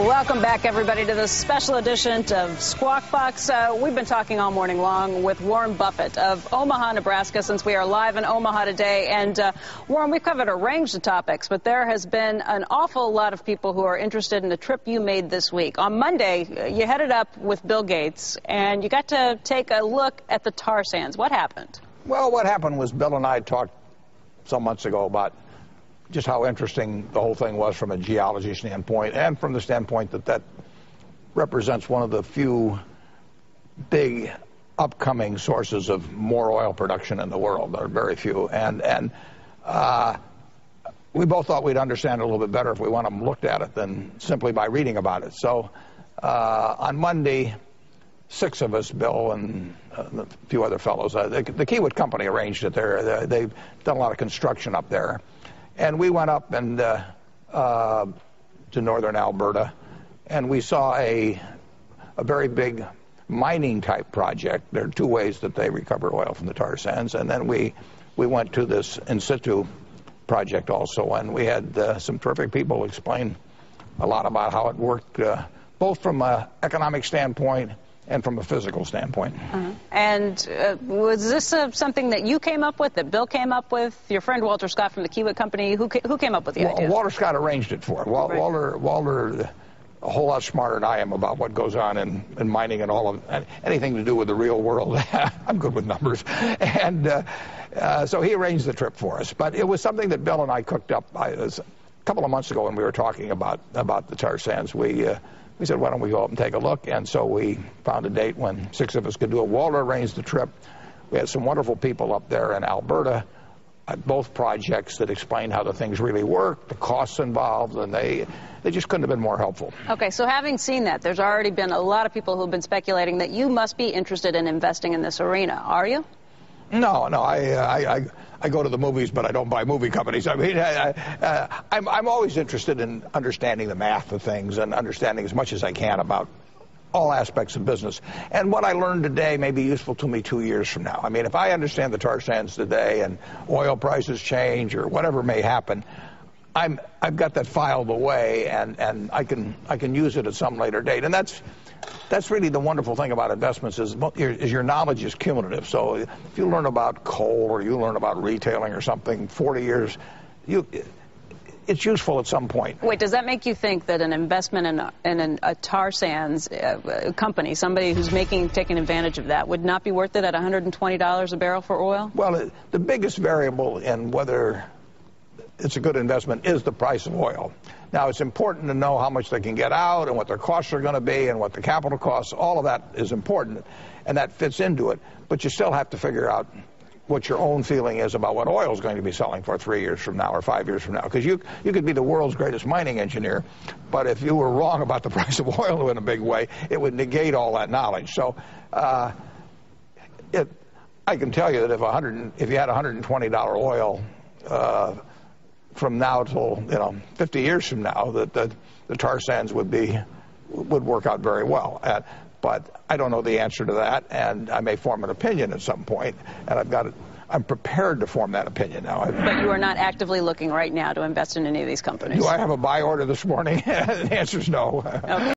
Welcome back, everybody, to this special edition of Squawk Box. We've been talking all morning long with Warren Buffett of Omaha, Nebraska, since we are live in Omaha today. And, Warren, we've covered a range of topics, but there has been an awful lot of people who are interested in the trip you made this week. On Monday, you headed up with Bill Gates, and you got to take a look at the tar sands. What happened? Well, what happened was Bill and I talked some months ago about just how interesting the whole thing was from a geology standpoint, and from the standpoint that that represents one of the few big upcoming sources of more oil production in the world. There are very few, and we both thought we'd understand it a little bit better if we went up and looked at it than simply by reading about it. So on Monday, 6 of us, Bill and a few other fellows, the Kiewit Company arranged it there. They've done a lot of construction up there. And we went up and to northern Alberta, and we saw a very big mining type project. There are 2 ways that they recover oil from the tar sands. And then we went to this in situ project also, and we had some terrific people explain a lot about how it worked, both from an economic standpoint and from a physical standpoint. And was this something that you came up with, that Bill came up with? Your friend Walter Scott from the Kiewit Company, who came up with the idea? Walter Scott arranged it for it. Walter, a whole lot smarter than I am about what goes on in mining and all of anything to do with the real world. I'm good with numbers. And so he arranged the trip for us. But it was something that Bill and I cooked up a couple of months ago when we were talking about the tar sands. We said, why don't we go up and take a look? And so we found a date when 6 of us could do it. Walter arranged the trip. We had some wonderful people up there in Alberta at both projects that explained how the things really work, the costs involved, and they just couldn't have been more helpful. Okay, so having seen that, there's already been a lot of people who have been speculating that you must be interested in investing in this arena. Are you? No, I go to the movies, but I don't buy movie companies. I mean, I'm always interested in understanding the math of things and understanding as much as I can about all aspects of business. And what I learned today may be useful to me 2 years from now. I mean, if I understand the tar sands today and oil prices change or whatever may happen, I've got that filed away, and I can use it at some later date. And that's really the wonderful thing about investments is your knowledge is cumulative. So if you learn about coal or you learn about retailing or something 40 years, it's useful at some point. Wait, does that make you think that an investment in a tar sands company, somebody who's taking advantage of that, would not be worth it at $120 a barrel for oil? Well, the biggest variable in whether it's a good investment is the price of oil. Now, it's important to know how much they can get out and what their costs are going to be and what the capital costs. All of that is important, and that fits into it. But you still have to figure out what your own feeling is about what oil is going to be selling for 3 years from now or 5 years from now. Because you could be the world's greatest mining engineer, but if you were wrong about the price of oil in a big way, it would negate all that knowledge. So I can tell you that if you had $120 oil from now till 50 years from now, that the tar sands would work out very well. But I don't know the answer to that, and I may form an opinion at some point, and I'm prepared to form that opinion now. But you are not actively looking right now to invest in any of these companies? Do I have a buy order this morning? The answer is no. Okay.